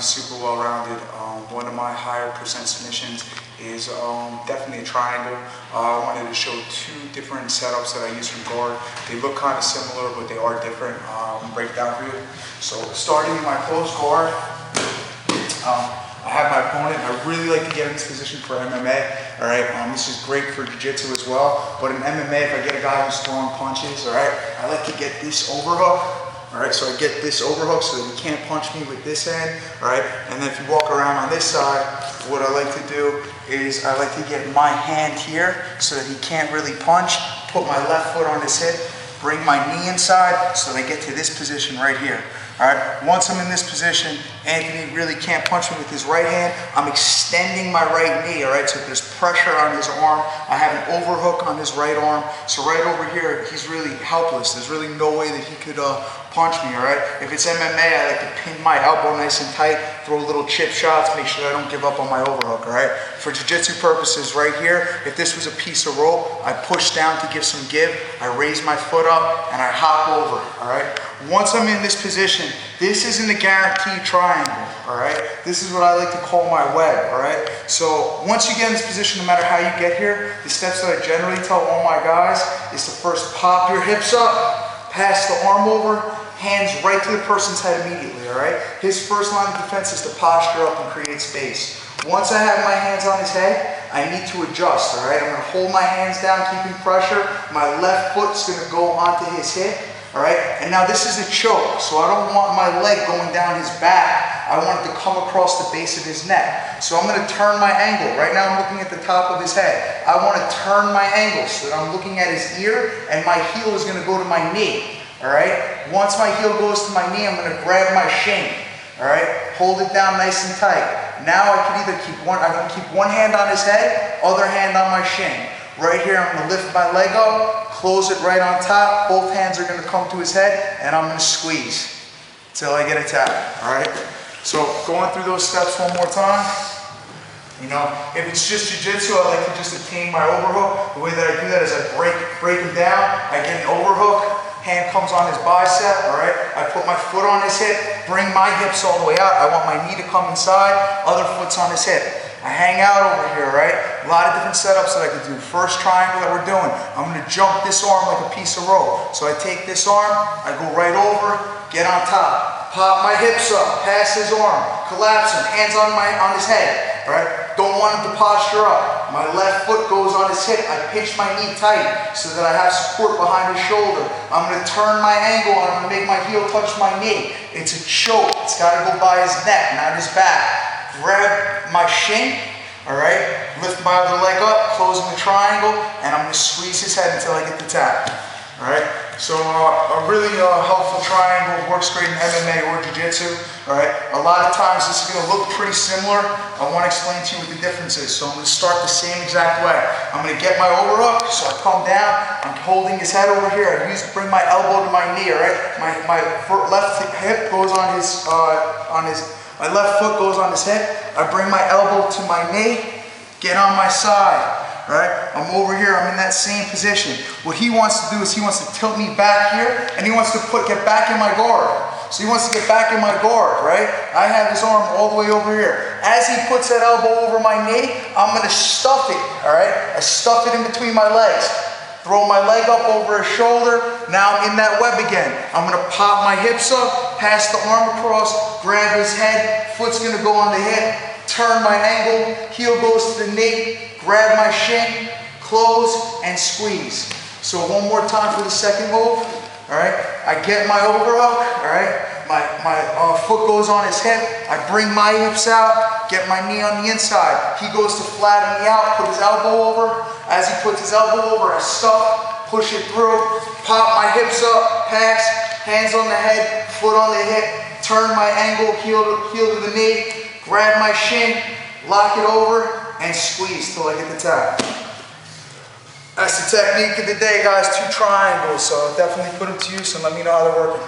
super well-rounded. One of my higher percent submissions is definitely a triangle. I wanted to show two different setups that I use from guard. They look kind of similar, but they are different. I'll break down for you. So starting in my closed guard, I have my opponent. I really like to get in this position for MMA. All right, this is great for jiu-jitsu as well. But in MMA, if I get a guy who's throwing punches, all right, I like to get this overhook. All right, so I get this overhook so that he can't punch me with this hand. All right, and then if you walk around on this side, what I like to do is I like to get my hand here so that he can't really punch. Put my left foot on his hip, bring my knee inside so that I get to this position right here. All right, once I'm in this position, Anthony really can't punch me with his right hand. I'm extending my right knee, all right? So if there's pressure on his arm, I have an overhook on his right arm. So right over here, he's really helpless. There's really no way that he could punch me, all right? If it's MMA, I like to pin my elbow nice and tight, throw little chip shots, make sure I don't give up on my overhook, all right? For jiu-jitsu purposes right here, if this was a piece of rope, I push down to give some give, I raise my foot up, and I hop over, all right? Once I'm in this position, this isn't a guaranteed triangle, all right? This is what I like to call my web, all right? So once you get in this position, no matter how you get here, the steps that I generally tell all my guys is to first pop your hips up, pass the arm over, hands right to the person's head immediately, all right? His first line of defense is to posture up and create space. Once I have my hands on his head, I need to adjust, all right? I'm gonna hold my hands down, keeping pressure. My left foot's gonna go onto his hip. All right, and now this is a choke, so I don't want my leg going down his back. I want it to come across the base of his neck. So I'm going to turn my angle. Right now I'm looking at the top of his head. I want to turn my angle so that I'm looking at his ear, and my heel is going to go to my knee. All right, once my heel goes to my knee, I'm going to grab my shin. All right, hold it down nice and tight. Now I can either keep one hand on his head, other hand on my shin. Right here, I'm going to lift my leg up, close it right on top. Both hands are going to come to his head, and I'm going to squeeze until I get a tap. All right? So going through those steps one more time. You know, if it's just jiu-jitsu, I like to just attain my overhook. The way that I do that is I break him down. I get an overhook. Hand comes on his bicep, all right? I put my foot on his hip, bring my hips all the way out. I want my knee to come inside, other foot's on his hip. I hang out over here, right? A lot of different setups that I could do. First triangle that we're doing, I'm gonna jump this arm like a piece of rope. So I take this arm, I go right over, get on top. Pop my hips up, pass his arm, collapse him, hands on his head, all right? Don't want him to posture up. My left foot goes on his hip. I pinch my knee tight so that I have support behind his shoulder. I'm gonna turn my angle and I'm gonna make my heel touch my knee. It's a choke. It's gotta go by his neck, not his back. Grab my shin, all right? Lift my other leg up, closing the triangle, and I'm gonna squeeze his head until I get the tap, all right? So a really helpful triangle works great in MMA or jiu-jitsu, all right? A lot of times this is gonna look pretty similar. I wanna explain to you what the difference is. So I'm gonna start the same exact way. I'm gonna get my overhook, so I come down, I'm holding his head over here. I bring my elbow to my knee, all right? My left hip goes on his, my left foot goes on his hip. I bring my elbow to my knee, get on my side, right? I'm over here, I'm in that same position. What he wants to do is he wants to tilt me back here, and he wants to get back in my guard. So he wants to get back in my guard, right? I have his arm all the way over here. As he puts that elbow over my knee, I'm gonna stuff it, all right? I stuff it in between my legs. Throw my leg up over his shoulder. Now I'm in that web again. I'm gonna pop my hips up, pass the arm across, grab his head, foot's gonna go on the hip, turn my angle, heel goes to the knee, grab my shin, close, and squeeze. So one more time for the second move, all right? I get my overhook, all right? My foot goes on his hip, I bring my hips out, get my knee on the inside. He goes to flatten me out, put his elbow over. As he puts his elbow over, I stuff, push it through, pop my hips up, pass, hands on the head, foot on the hip, turn my angle, heel to the knee, grab my shin, lock it over, and squeeze till I get the tap. That's the technique of the day, guys. 2 triangles, so definitely put them to use and let me know how they're working.